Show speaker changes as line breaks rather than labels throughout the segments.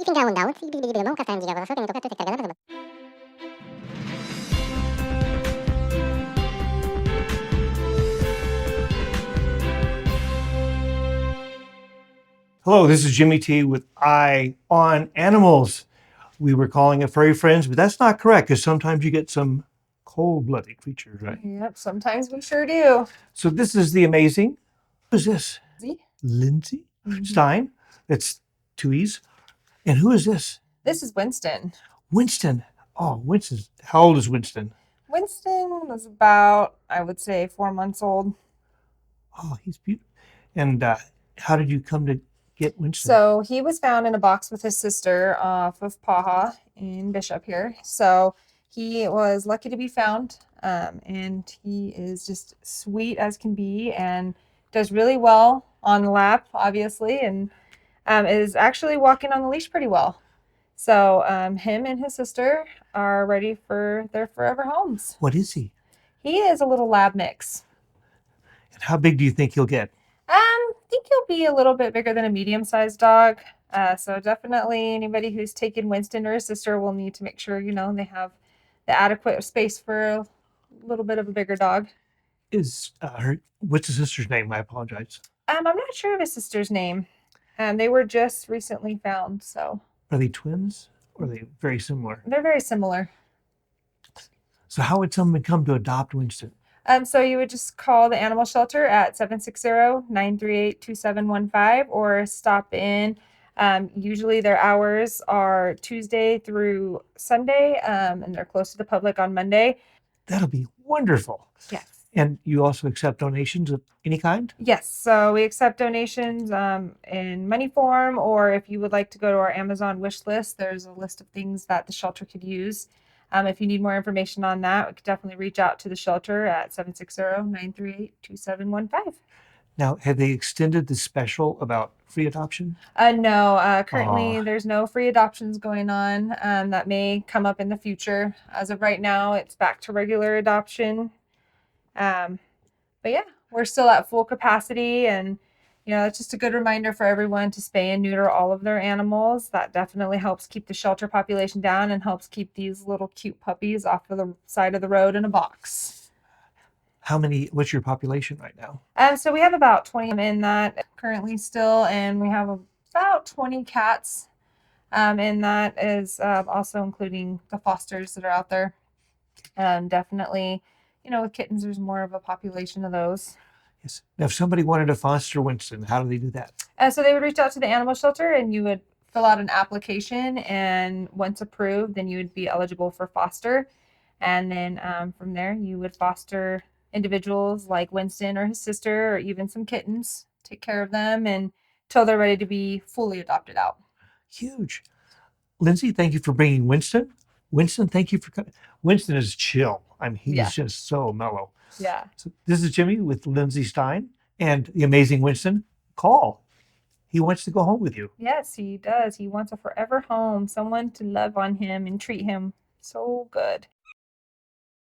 Fingiamo un down, non castare in giro, solo che mi tocca cargare.
Hello, this is Jimmy T with Eye on Animals. We were calling it furry friends, but that's not correct because sometimes you get some cold-blooded creatures, right?
Yep, sometimes we sure do.
So this is the amazing, who's this?
Lindsay?
Lindsay Stein. That's two E's. And who is this?
This is Winston.
Winston. Oh, Winston. How old is Winston?
Winston was about, I would say, 4 months old.
Oh, he's beautiful. And how did you come to get Winston?
So he was found in a box with his sister off of Paha in Bishop here. So he was lucky to be found, and he is just sweet as can be and does really well on the lap, obviously, and is actually walking on the leash pretty well. So him and his sister are ready for their forever homes.
What is he?
He is a little lab mix.
And how big do you think he'll get?
I think he'll be a little bit bigger than a medium-sized dog. So definitely anybody who's taken Winston or his sister will need to make sure, they have the adequate space for a little bit of a bigger dog.
What's his sister's name? I apologize.
I'm not sure of his sister's name. They were just recently found, so.
Are they twins or are they very similar?
They're very similar.
So how would someone come to adopt Winston?
So you would just call the animal shelter at 760-938-2715 or stop in. Usually their hours are Tuesday through Sunday, and they're closed to the public on Monday.
That'll be wonderful.
Yes.
And you also accept donations of any kind?
Yes. So we accept donations in money form, or if you would like to go to our Amazon wish list, there's a list of things that the shelter could use. If you need more information on that, we could definitely reach out to the shelter at 760-938-2715.
Now, have they extended the special about free adoption?
No, currently there's no free adoptions going on. That may come up in the future. As of right now, it's back to regular adoption. But yeah, we're still at full capacity, and it's just a good reminder for everyone to spay and neuter all of their animals. That definitely helps keep the shelter population down and helps keep these little cute puppies off of the side of the road in a box.
What's your population right now?
So we have about 20 in that currently still, and we have about 20 cats in that, is also including the fosters that are out there. Definitely, with kittens, there's more of a population of those.
Yes. Now, if somebody wanted to foster Winston, how do they do that?
So they would reach out to the animal shelter, and you would fill out an application, and once approved, then you would be eligible for foster. And then from there, you would foster individuals like Winston or his sister, or even some kittens, take care of them until they're ready to be fully adopted out.
Huge. Lindsay, thank you for bringing Winston. Winston, thank you for coming. Winston is chill. He's just so mellow.
Yeah.
So this is Jimmy with Lindsay Stein and the amazing Winston. Call. He wants to go home with you.
Yes, he does. He wants a forever home, someone to love on him and treat him so good.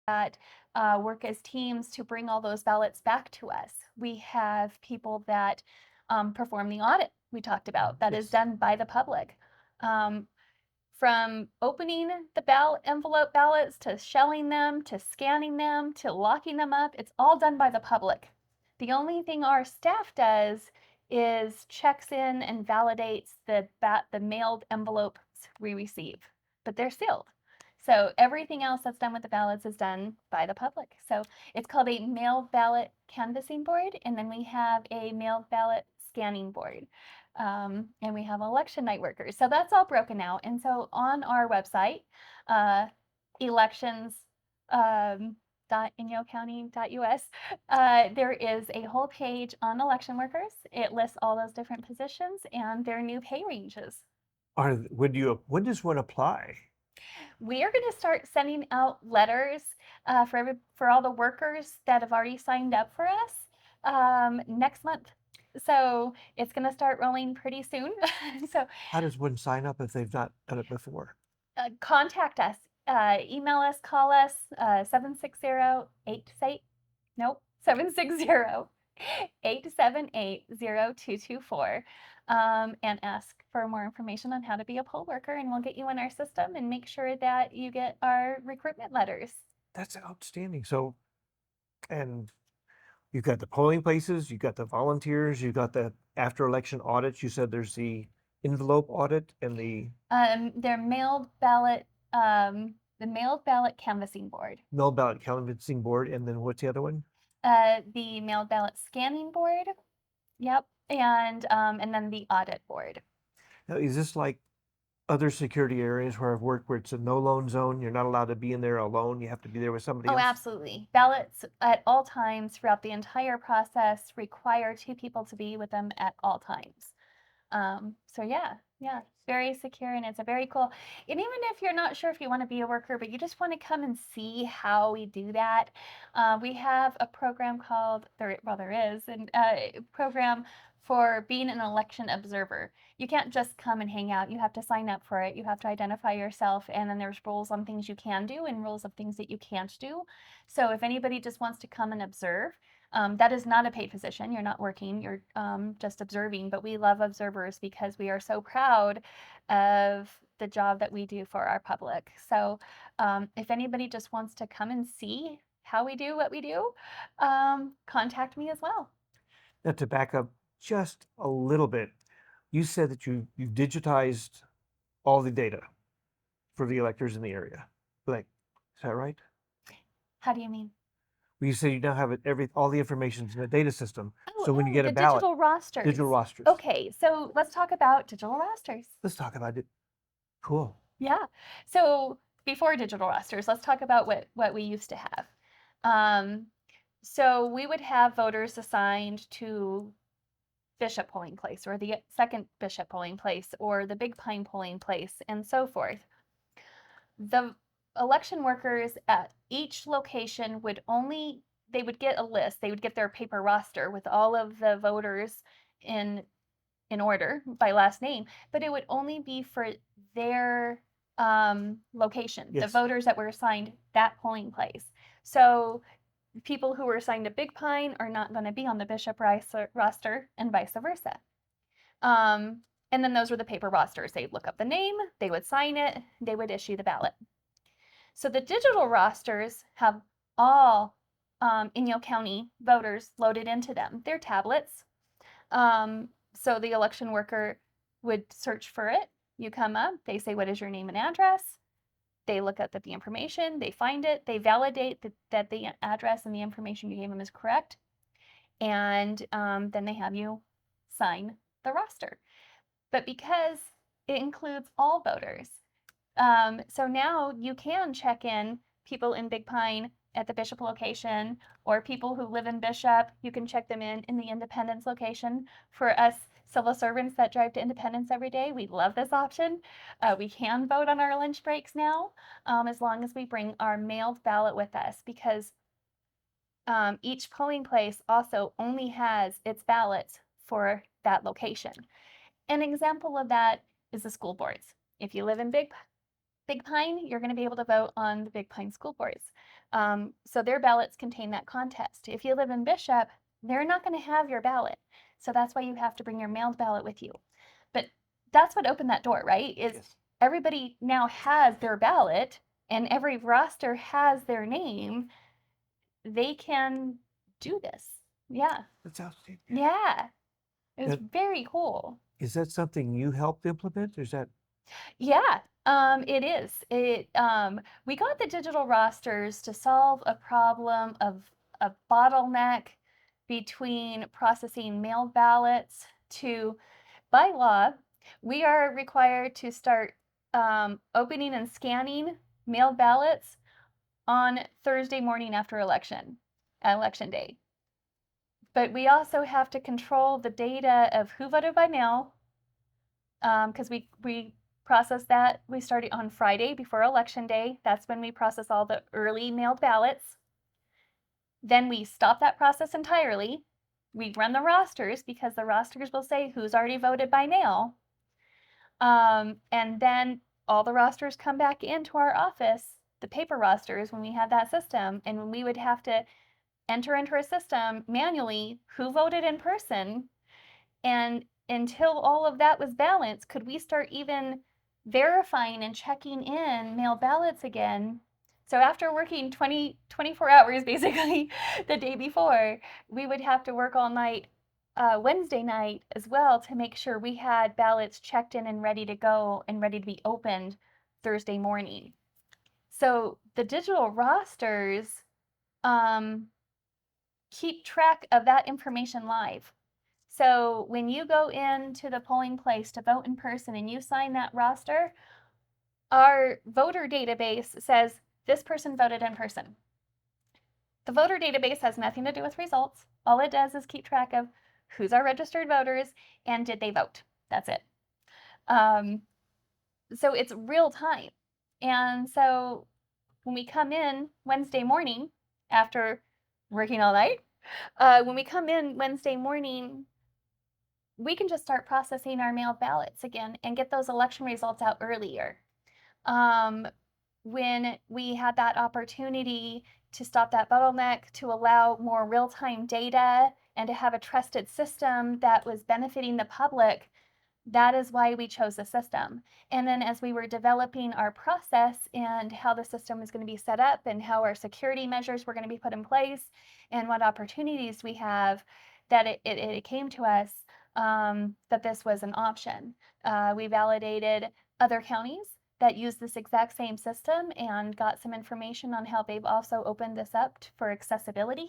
That work as teams to bring all those ballots back to us. We have people that perform the audit we talked about. That is done by the public. From opening the envelope ballots to shelling them, to scanning them, to locking them up, it's all done by the public. The only thing our staff does is checks in and validates the mailed envelopes we receive, but they're sealed. So everything else that's done with the ballots is done by the public. So it's called a mail ballot canvassing board, and then we have a mail ballot scanning board. And we have election night workers. So that's all broken out. And so on our website, elections.inyocounty.us, there is a whole page on election workers. It lists all those different positions and their new pay ranges.
When does one apply?
We are going to start sending out letters for all the workers that have already signed up for us next month. So it's going to start rolling pretty soon. So
how does one sign up if they've not done it before?
Contact us. Email us, call us, 760-878-0224. and ask for more information on how to be a poll worker, and we'll get you in our system and make sure that you get our recruitment letters.
That's outstanding. So, and you've got the polling places, you've got the volunteers, you've got the after election audits. You said there's the envelope audit and the
Their mailed ballot, the mailed ballot canvassing board,
mail ballot canvassing board, and then what's the other one?
the mailed ballot scanning board. Yep. And then the audit board.
Now, is this like other security areas where I've worked where it's a no loan zone? You're not allowed to be in there alone. You have to be there with somebody
Oh,
else?
absolutely. Ballots at all times throughout the entire process require 2 people to be with them at all times. So yeah, very secure, and it's a very cool. And even if you're not sure if you want to be a worker, but you just want to come and see how we do that, we have a program called there is a program for being an election observer. You can't just come and hang out. You have to sign up for it. You have to identify yourself, and then there's rules on things you can do and rules of things that you can't do. So if anybody just wants to come and observe, that is not a paid position. You're not working, you're just observing. But we love observers because we are so proud of the job that we do for our public. So if anybody just wants to come and see how we do what we do, contact me as well.
Now, to back up just a little bit, you said that you digitized all the data for the electors in the area. Like, is that right?
How do you mean?
Well, you say you now have all the information in the data system.
Oh,
So when you get a
the
ballot,
digital rosters.
digital rosters.
Okay, so let's talk about digital rosters.
Let's talk about it. Cool.
Yeah. So before digital rosters, let's talk about what we used to have. So we would have voters assigned to Bishop polling place, or the second Bishop polling place, or the Big Pine polling place, and so forth. The election workers at each location would get a list. They would get their paper roster with all of the voters in order by last name, but it would only be for their location, the
Yes.
voters that were assigned that polling place. So people who were assigned to Big Pine are not going to be on the Bishop roster, and vice versa. And then those were the paper rosters. They'd look up the name, they would sign it, they would issue the ballot. So the digital rosters have all INYO County voters loaded into them. They're tablets. So the election worker would search for it. You come up, they say, what is your name and address? They look up the information, they find it, they validate that the address and the information you gave them is correct. And then they have you sign the roster. But because it includes all voters, so now you can check in people in Big Pine at the Bishop location, or people who live in Bishop, you can check them in the Independence location. For us civil servants that drive to Independence every day, we love this option. We can vote on our lunch breaks now, as long as we bring our mailed ballot with us, because each polling place also only has its ballots for that location. An example of that is the school boards. If you live in Big Pine, you're going to be able to vote on the Big Pine school boards. So their ballots contain that contest. If you live in Bishop, they're not going to have your ballot. So that's why you have to bring your mailed ballot with you. But that's what opened that door, right? Is
Yes.
Everybody now has their ballot, and every roster has their name. They can do this. Yeah.
That's outstanding.
Yeah. It was
Now,
very cool.
is that something you helped implement? Or is that
Yeah, it is. We got the digital rosters to solve a problem of a bottleneck between processing mailed ballots to, by law, we are required to start opening and scanning mailed ballots on Thursday morning after election day. But we also have to control the data of who voted by mail, because we process that. We started on Friday before election day. That's when we process all the early mailed ballots. Then we stop that process entirely. We run the rosters, because the rosters will say who's already voted by mail. And then all the rosters come back into our office, the paper rosters, when we have that system, and when we would have to enter into a system manually who voted in person. And until all of that was balanced, could we start even verifying and checking in mail ballots again? So after working 24 hours basically the day before, we would have to work all night Wednesday night as well to make sure we had ballots checked in and ready to go and ready to be opened Thursday morning. So the digital rosters keep track of that information live. So when you go into the polling place to vote in person and you sign that roster, our voter database says this person voted in person. The voter database has nothing to do with results. All it does is keep track of who's our registered voters and did they vote. That's it. So it's real time. And so when we come in Wednesday morning after working all night, when we come in Wednesday morning, we can just start processing our mailed ballots again and get those election results out earlier. When we had that opportunity to stop that bottleneck, to allow more real-time data and to have a trusted system that was benefiting the public, that is why we chose the system. And then as we were developing our process and how the system was going to be set up and how our security measures were going to be put in place and what opportunities we have, that it came to us that this was an option. We validated other counties that use this exact same system and got some information on how they've also opened this up for accessibility.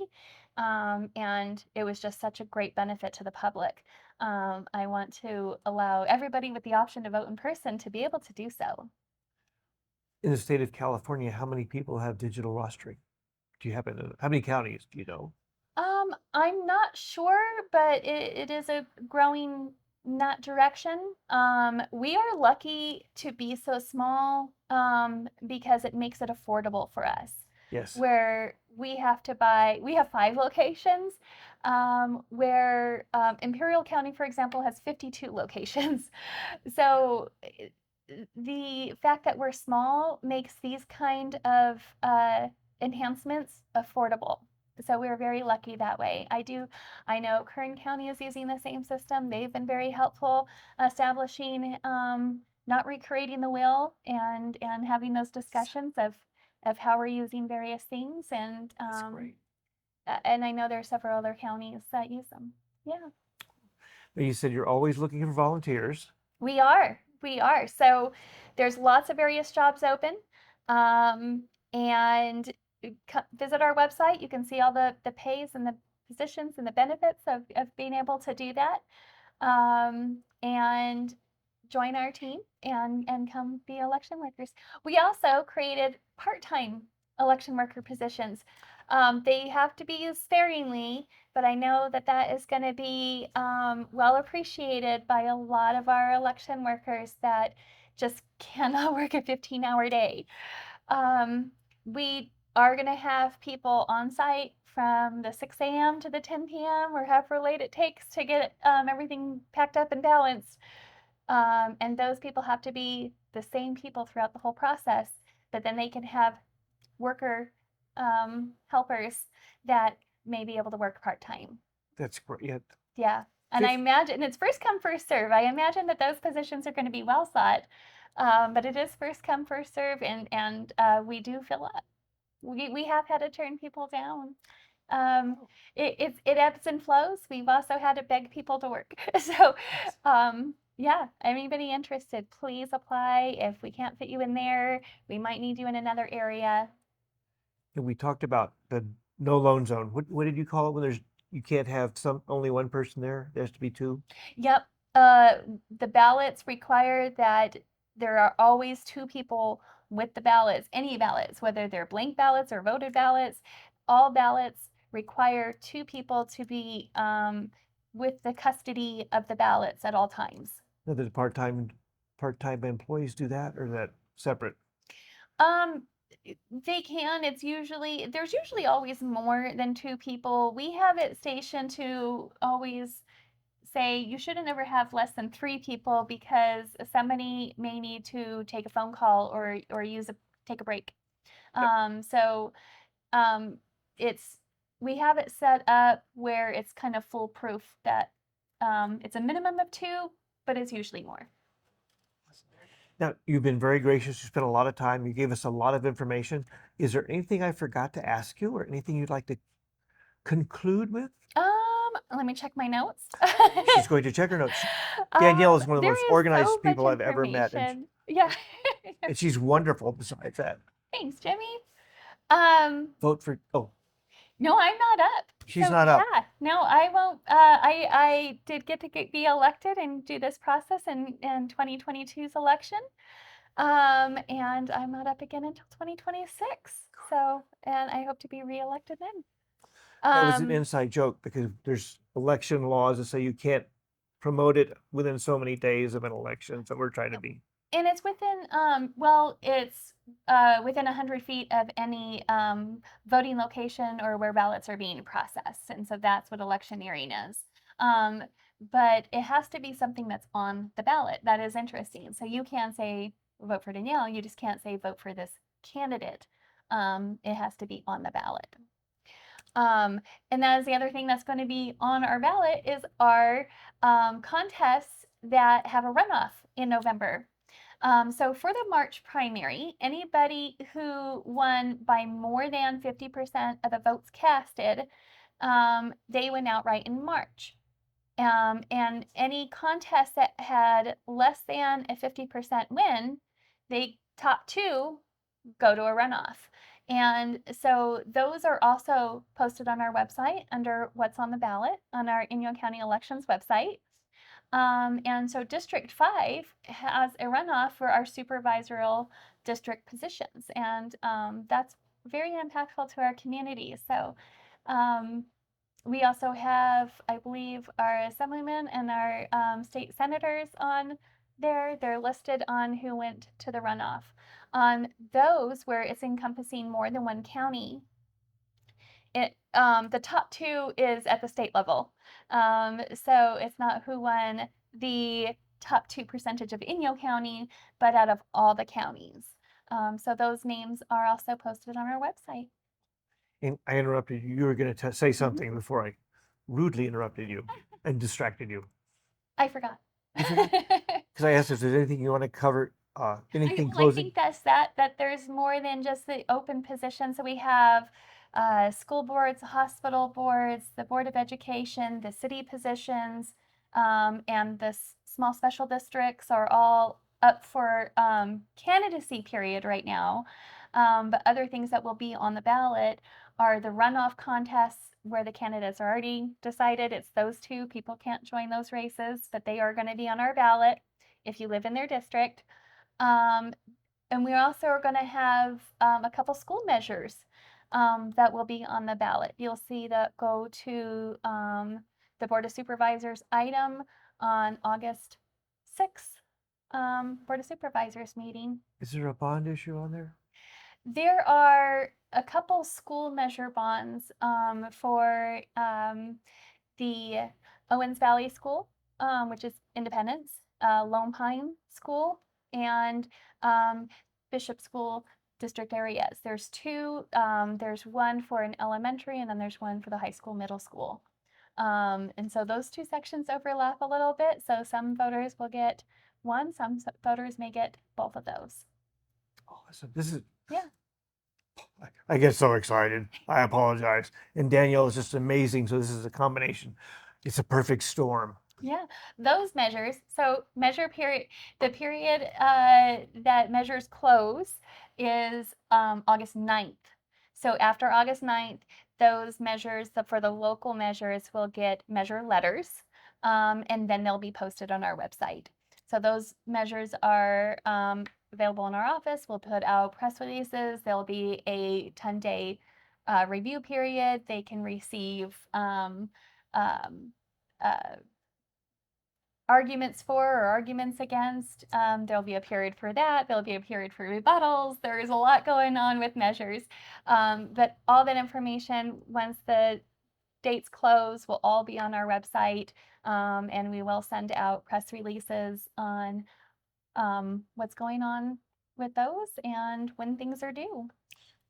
And it was just such a great benefit to the public. I want to allow everybody with the option to vote in person to be able to do so.
In the state of California, how many people have digital rostering? Do you happen to, how many counties do you know?
I'm not sure, but it is a growing in that direction. We are lucky to be so small because it makes it affordable for us.
Yes.
Where we have 5 locations, where Imperial County, for example, has 52 locations. So the fact that we're small makes these kind of enhancements affordable. So we're very lucky that way. I know Kern County is using the same system. They've been very helpful establishing, not recreating the wheel and having those discussions of how we're using various things. And
That's great.
and I know there are several other counties that use them. Yeah.
You said you're always looking for volunteers.
We are. So there's lots of various jobs open. And visit our website. You can see all the pays and the positions and the benefits of being able to do that. And join our team and come be election workers. We also created part-time election worker positions. They have to be used sparingly, but I know that that is going to be well appreciated by a lot of our election workers that just cannot work a 15-hour day. We are going to have people on site from the 6 a.m. to the 10 p.m. or however late it takes to get everything packed up and balanced. And those people have to be the same people throughout the whole process, but then they can have worker helpers that may be able to work part-time.
That's great.
Yeah. And I imagine it's first come, first serve. I imagine that those positions are going to be well sought, but it is first come, first serve, and we do fill up. We have had to turn people down. It ebbs and flows. We've also had to beg people to work. So, yeah, anybody interested, please apply. If we can't fit you in there, we might need you in another area.
And we talked about the no loan zone. What did you call it when you can't have only one person there? There has to be two?
Yep. The ballots require that there are always 2 people with the ballots, any ballots, whether they're blank ballots or voted ballots. All ballots require 2 people to be with the custody of the ballots at all times.
Now, does part-time employees do that, or is that separate?
They can. There's usually always more than 2 people. We have it stationed to always say you shouldn't ever have less than 3 people because somebody may need to take a phone call or take a break. So we have it set up where it's kind of foolproof that It's a minimum of 2, but it's usually more.
Now, you've been very gracious. You spent a lot of time. You gave us a lot of information. Is there anything I forgot to ask you or anything you'd like to conclude with?
Let me check my notes.
She's going to check her notes. Danielle is one of the
There
most
is
organized
so
people
much
I've ever met.
information. Yeah.
And she's wonderful besides that.
Thanks, Jimmy.
Vote for, oh,
No, I'm not up.
she's
So,
not up.
yeah, no, I won't. I did get to be elected and do this process in 2022's election. And I'm not up again until 2026. So, and I hope to be reelected then.
That was an
Um,
inside joke because there's election laws that say you can't promote it within so many days of an election. So we're trying to be.
and it's within, it's within 100 feet of any voting location or where ballots are being processed. And so that's what electioneering is. But it has to be something that's on the ballot. That is interesting. So you can say vote for Danielle, you just can't say vote for this candidate. It has to be on the ballot. And that is the other thing that's going to be on our ballot is our contests that have a runoff in November. So for the March primary, anybody who won by more than 50% of the votes casted, they went outright in March. And any contest that had less than a 50% win, they top 2 go to a runoff. And so those are also posted on our website under what's on the ballot on our INYO County Elections website. And so District 5 has a runoff for our supervisorial district positions. And that's very impactful to our community. So we also have, I believe, our assemblymen and our state senators on there. They're listed on who went to the runoff. On those where it's encompassing more than one county, the top 2 is at the state level. So it's not who won the top 2 percentage of INYO County, but out of all the counties. So those names are also posted on our website.
And I interrupted you. You were going to say something before I rudely interrupted you and distracted you.
I forgot.
Because I asked if there's anything you want to cover, anything
I
closing.
think that's that there's more than just the open position. So we have school boards, hospital boards, the Board of Education, the city positions, and the small special districts are all up for candidacy period right now. But other things that will be on the ballot are the runoff contests where the candidates are already decided. It's those 2. People can't join those races, but they are going to be on our ballot if you live in their district. And we also are going to have a couple school measures that will be on the ballot. You'll see that go to the Board of Supervisors item on August 6th, Board of Supervisors meeting.
Is there a bond issue on there?
There are a couple school measure bonds for the Owens Valley School, which is Independence, Lone Pine School, and Bishop School district areas. There's 2. There's one for an elementary, and then there's one for the high school, middle school. And so those 2 sections overlap a little bit. So some voters will get one, some voters may get both of those.
Awesome. This is.
Yeah.
I get so excited. I apologize. And Danielle is just amazing. So this is a combination. It's a perfect storm.
Yeah, those measures. So measure period, the period that measures close is August 9th. So after August 9th, those measures for the local measures will get measure letters, and then they'll be posted on our website. So those measures are available in our office. We'll put out press releases. There'll be a 10-day review period. They can receive arguments for or arguments against. There'll be a period for that. There'll be a period for rebuttals. There's a lot going on with measures. But all that information, once the dates close, will all be on our website. And we will send out press releases on what's going on with those and when things are due.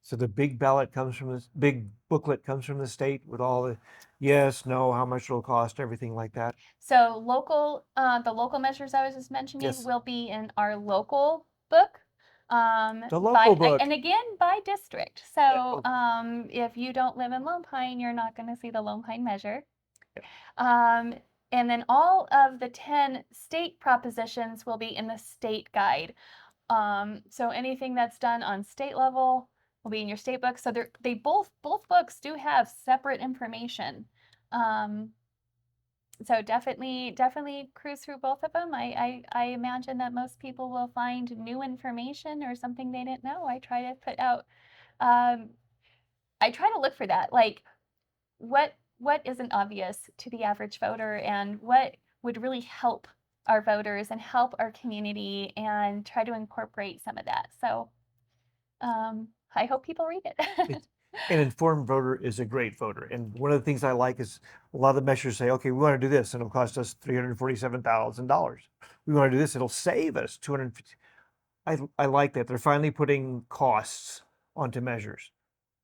So the big ballot comes from this big booklet comes from the state with all the yes, no, how much it'll cost, everything like that.
So the local measures I was just mentioning
Yes.
will be in our local book.
The local book.
And again, by district.
Yeah.
So if you don't live in Lone Pine, you're not going to see the Lone Pine measure. And then all of the 10 state propositions will be in the state guide. So anything that's done on state level will be in your state book. So they both books do have separate information. So definitely cruise through both of them. I imagine that most people will find new information or something they didn't know. I try to put out, I try to look for that, like what isn't obvious to the average voter and what would really help our voters and help our community, and try to incorporate some of that. So I hope people read it.
An informed voter is a great voter. And one of the things I like is a lot of the measures say, okay, we want to do this and it'll cost us $347,000. We want to do this, it'll save us $250,000. I like that. They're finally putting costs onto measures.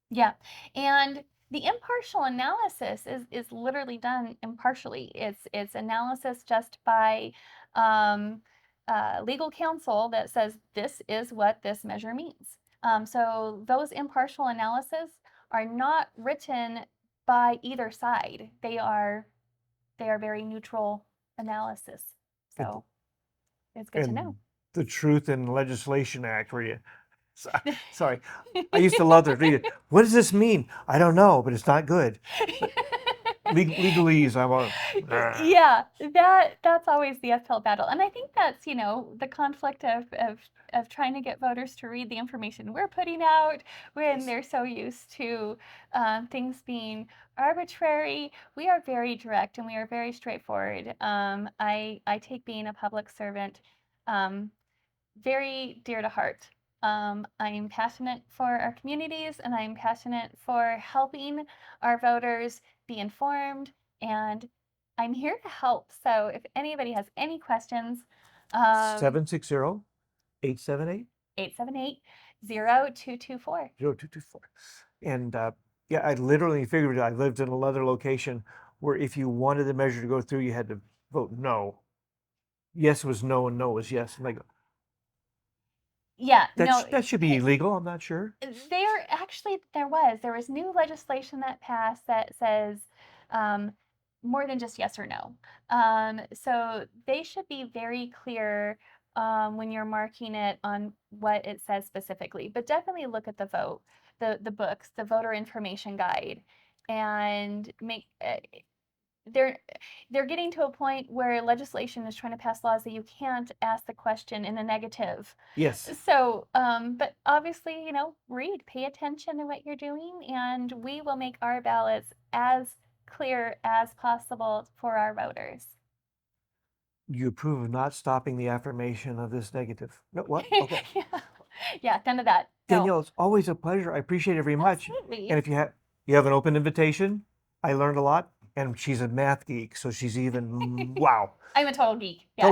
Yeah. And the impartial analysis is literally done impartially. It's analysis just by legal counsel that says this is what this measure means. So those impartial analyses are not written by either side. They are very neutral analysis. So it's good to know.
The Truth in Legislation Act, where you, sorry, I used to love to read it. What does this mean? I don't know, but it's not good. Legalese, I'm on.
Yeah, that's always the uphill battle, and I think that's the conflict of trying to get voters to read the information we're putting out when they're so used to things being arbitrary. We are very direct and we are very straightforward. I take being a public servant very dear to heart. I'm passionate for our communities and I'm passionate for helping our voters be informed, and I'm here to help. So if anybody has any questions,
760-878
878-0224.
0224. And yeah, I literally figured I lived in another location where if you wanted the measure to go through, you had to vote no. Yes was no and no was yes. And I go,
yeah,
that should be illegal. I'm not sure.
There was new legislation that passed that says more than just yes or no. So they should be very clear when you're marking it on what it says specifically. But definitely look at the books, the voter information guide, and make. They're getting to a point where legislation is trying to pass laws that you can't ask the question in a negative.
Yes.
So, but obviously, read, pay attention to what you're doing, and we will make our ballots as clear as possible for our voters.
You approve of not stopping the affirmation of this negative. No, what? Okay.
Yeah, none of that.
Danielle, it's always a pleasure. I appreciate it very much.
Absolutely.
And if you have an open invitation, I learned a lot. And she's a math geek, so she's even wow.
I'm a total geek. Yes.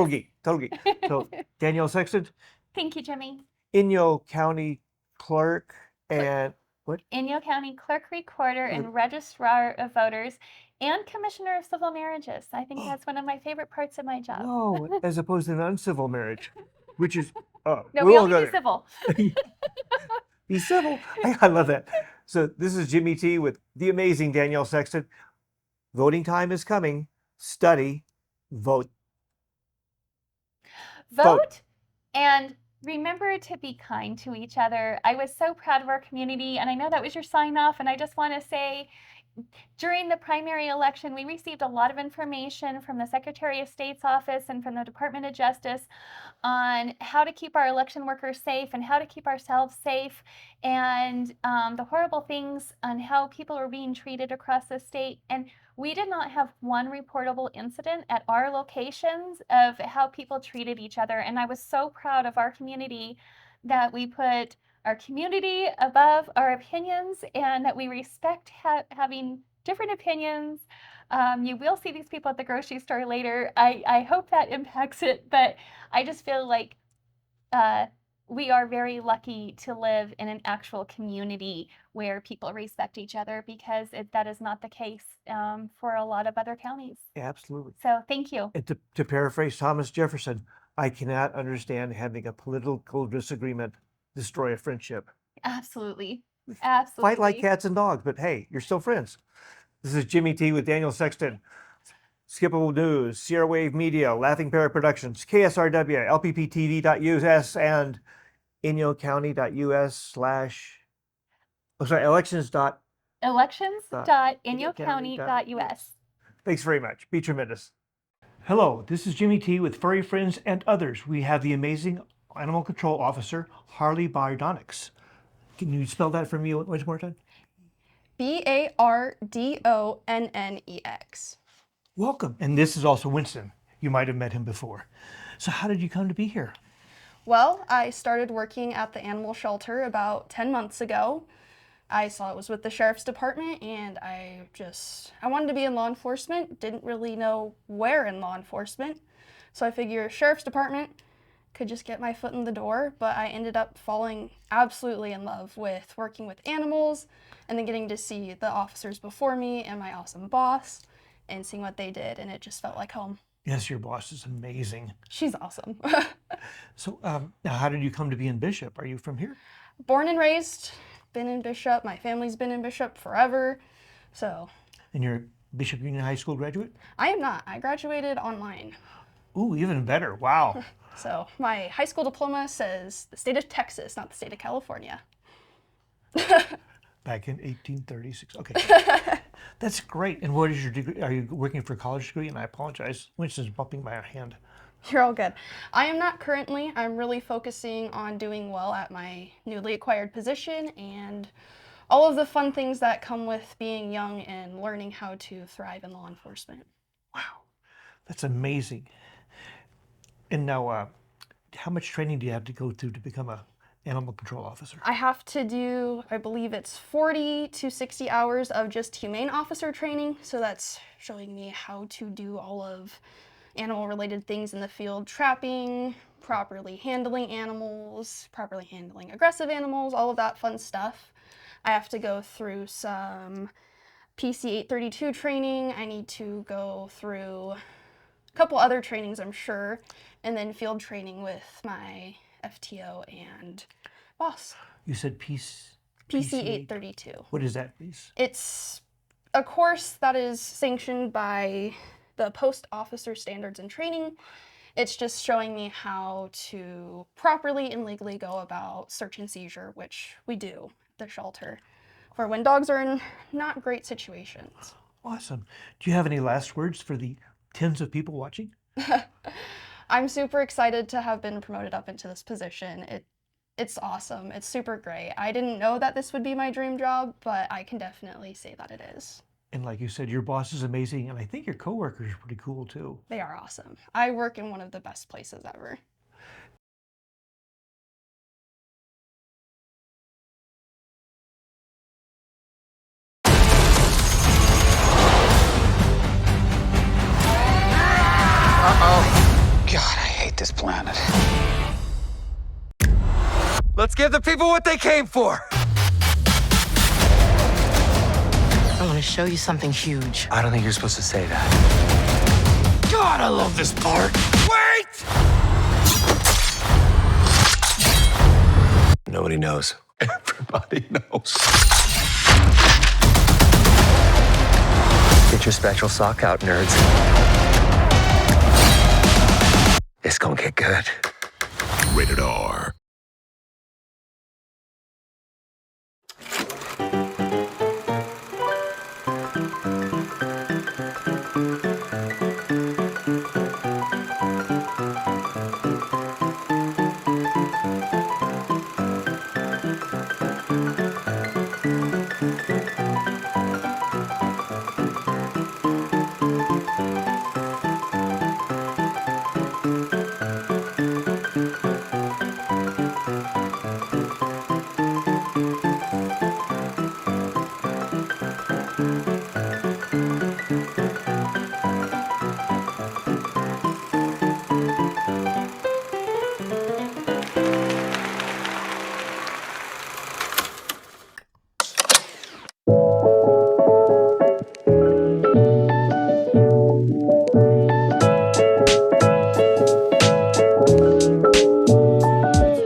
Total geek. So Danielle Sexton.
Thank you, Jimmy.
INYO County Clerk and what?
INYO County Clerk Recorder and Registrar of Voters and Commissioner of Civil Marriages. I think that's one of my favorite parts of my job.
No, as opposed to an uncivil marriage, which is
no, we only do civil.
Be civil. I love that. So this is Jimmy T with the amazing Danielle Sexton. Voting time is coming. Study, vote.
Vote, and remember to be kind to each other. I was so proud of our community, and I know that was your sign off, and I just want to say, during the primary election, we received a lot of information from the Secretary of State's office and from the Department of Justice on how to keep our election workers safe and how to keep ourselves safe, and the horrible things on how people are being treated across the state. And we did not have one reportable incident at our locations of how people treated each other. And I was so proud of our community that we put our community above our opinions and that we respect having different opinions. You will see these people at the grocery store later. I hope that impacts it, but I just feel like we are very lucky to live in an actual community where people respect each other, because that is not the case for a lot of other counties.
Absolutely.
So thank you.
And to paraphrase Thomas Jefferson, I cannot understand having a political disagreement destroy a friendship.
Absolutely. Absolutely.
Fight like cats and dogs, but hey, you're still friends. This is Jimmy T with Danielle Sexton, Skippable News, Sierra Wave Media, Laughing Parrot Productions, KSRW, LPPTV.us, and INYOCounty.us
elections.inyocounty.us.
Thanks very much. Be tremendous. Hello, this is Jimmy T with Furry Friends and Others. We have the amazing Animal Control Officer, Yuhubi Bradonnex. Can you spell that for me once more time?
Bardonnex.
Welcome. And this is also Winston. You might have met him before. So how did you come to be here?
Well, I started working at the animal shelter about 10 months ago. I saw it was with the sheriff's department, and I wanted to be in law enforcement. Didn't really know where in law enforcement. So I figured sheriff's department could just get my foot in the door, but I ended up falling absolutely in love with working with animals, and then getting to see the officers before me and my awesome boss and seeing what they did, and it just felt like home.
Yes, your boss is amazing.
She's awesome.
So now how did you come to be in Bishop? Are you from here?
Born and raised, been in Bishop. My family's been in Bishop forever. So.
And you're a Bishop Union High School graduate?
I am not. I graduated online.
Ooh, even better. Wow.
So my high school diploma says the state of Texas, not the state of California.
Back in 1836. Okay. That's great. And what is your degree? Are you working for a college degree? And I apologize. Winston's bumping my hand.
You're all good. I am not currently. I'm really focusing on doing well at my newly acquired position and all of the fun things that come with being young and learning how to thrive in law enforcement.
Wow. That's amazing. And now, how much training do you have to go through to become a animal control officer?
I have to do, I believe it's 40 to 60 hours of just humane officer training. So that's showing me how to do all of animal-related things in the field, trapping, properly handling animals, properly handling aggressive animals, all of that fun stuff. I have to go through some PC 832 training. I need to go through a couple other trainings, I'm sure, and then field training with my FTO and boss.
You said
PC 832.
What is that, please?
It's a course that is sanctioned by the Post Officer Standards and Training. It's just showing me how to properly and legally go about search and seizure, which we do at the shelter, for when dogs are in not great situations.
Awesome. Do you have any last words for the tens of people watching?
I'm super excited to have been promoted up into this position. It's awesome. It's super great. I didn't know that this would be my dream job, but I can definitely say that it is.
And like you said, your boss is amazing, and I think your coworkers are pretty cool too.
They are awesome. I work in one of the best places ever.
God, I hate this planet. Let's give the people what they came for.
I want to show you something huge.
I don't think you're supposed to say that. God, I love this part. Wait! Nobody knows. Everybody knows. Get your spectral sock out, nerds. It's gonna get good.
Rated R.